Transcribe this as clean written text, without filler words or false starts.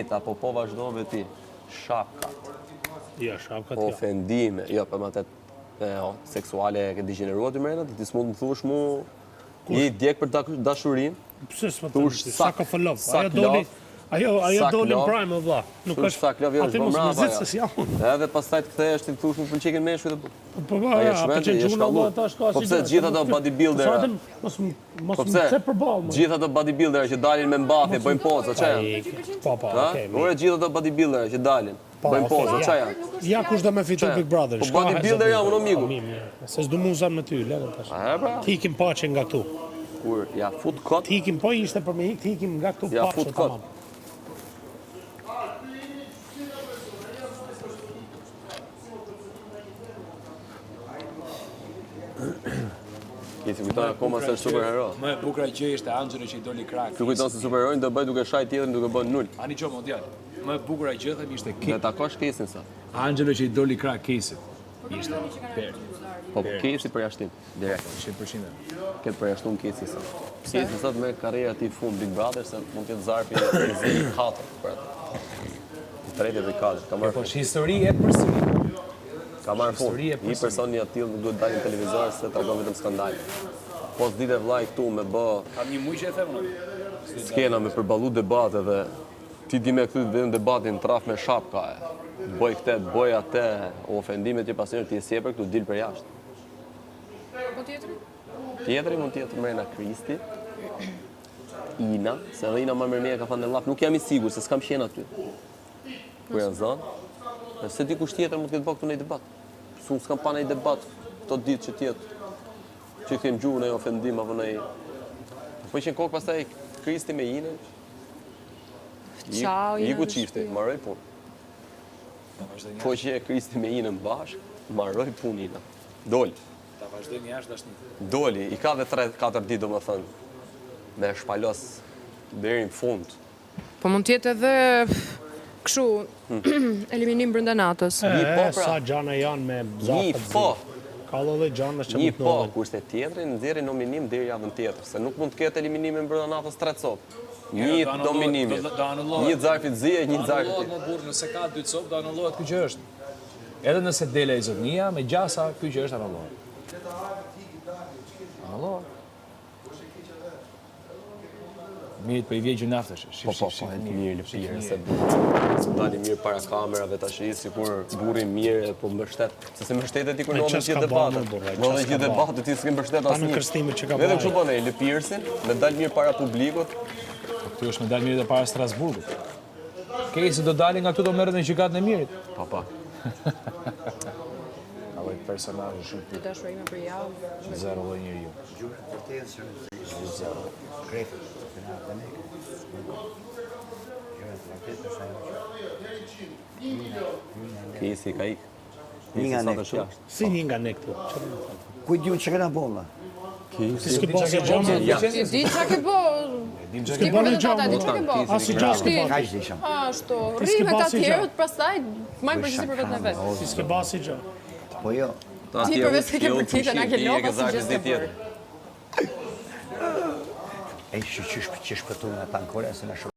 meta, po vazhdove ti. Shapkat. Ja, shapkat, ofendime, jo, për më të seksuale e ke degeneruar të mrena, ti s'mund të thush mu, je djek për dashurin. Pse s'më të suck of love. Ajo doli në prime, vlla. Nuk është sak love, jo, është mbrapa. Edhe pastaj të kthehesh ti thush më pëlqejnë meshkujt. Po, pëlqen gjuna, tash ka si. Po pse gjithë ato bodybuilder? Mos më çe përballë. Gjithë ato bodybuilder që dalin me mbathje, bëjnë poza, çfarë? Po, okay. Ora gjithë ato bodybuilder që dalin, bëjnë poza, çfarë janë? Ja kush do me fitu Big Brother. Po bodybuilder jam unë miku. Se s'du mu zan me ty, lëre tash. Ti ikim paçe nga këtu. Kur ja fut kot. Ti ikim po ishte për me ik, ti ikim nga këtu paçe tamam. Kesi kujton akoma se është superhero. Më e bukur gjë ishte Angelo që i doli krah. Ti kujton se superheroin do bëj duke shaj tjetrin duke bën nul. Ani ço mondial. Më e bukur gjë themi ishte Kesi. Ne takosh Kesin sa. Angelo që i doli krah Kesit. Ishte po Kesi përjashtim. Direkt 100%. Këtë përjashtum Kesi sa. Kesi sot me karrierën e tij fund Big Brother se mund të jetë zarfi i 4 për atë. I tretë dhe i katërt. Ka marrë. Po histori e përsëri. Ka marrë fund. Një person një atil nuk duhet dalin në televizor se tregon vetëm skandal. Po s'dite vllai këtu me bë. Kam një muj që e them unë. Skena me përballu debate dhe ti di me këtu vetëm debatin traf me shapka. Boj këtë, boj atë, ofendimet që pasionit ti e sjepër këtu dil për jashtë. Po tjetri? Tjetri mund tjetë Mrena Kristi, Ina, se edhe Ina më mërmeja ka thënë në lap, nuk jam i sigur se s'kam qenë aty. Kur janë zënë, se di kush tjetër mund të ketë bërë këtu në i debat. Su s'kam pa në i debat, të ditë që tjetë, që i këtim gjuhë në i ofendim, apo në i... Po ishen kokë pastaj Kristi me Ina, i ku qifti, marroj punë. Po që e Kristi me Inën bashkë, marroj punë Ina. Doli. Ta vazhdojmë jashtë dashnit. Doli, i ka dhe 3-4 ditë do më thënë, me shpalos deri në fund. Po mund tjetë edhe këshu eliminim brenda natës. Sa gjana janë me zafët zi. Ka dhe gjana që një po, kurse tjetërin nëziri nominim deri javën tjetër, se nuk mund të ketë eliminimin brenda natës 3 copë. Një nominimit, një zarfit zi e një zarfit tjetër. Anullohet më burë, nëse ka 2 copë, do anullohet kjo gjë është. Edhe nëse dele e zotnia, me gjasa, kjo gjë është anullohet. Anullohet. Mirët për i vje gjunaftësh. Po, mirë lëpirë, se dali mirë para kamerave të ashtë, si kur buri mirë, po mbështet. Se se mbështetet i kur në gjithë debatët. Në dhe gjithë debatët ti s'ke mbështet asë një. Vedhe kështu bëne, lëpirësin, me dalë mirë para publikut. Këtu është me dalë mirë dhe para Strasburgut. Kesi do dalë nga këtu do merret në gjykatën e mirit. Pa. Avoj personazh shumë. Të dashurime për javë. Zero dhe njeriu. Kesi ka ikë. Një nga ne këtu. Si një nga ne këtu? Kujt ju që këna bolla? Si s'ke bo se gjamë? Di qa ke bo? S'ke bo në gjamë? Di qa ke bo? Asi gjamë s'ke bo? Kaq dishëm. Ashtu, rri me ta tjerët, pastaj majmë përgjithësi për vetën e vetë. Si s'ke bo si gjamë? Po jo. Ti përveç se ke përtitën, a ke lopa si gjithë të bërë. E që shpëtu nga tankore, se në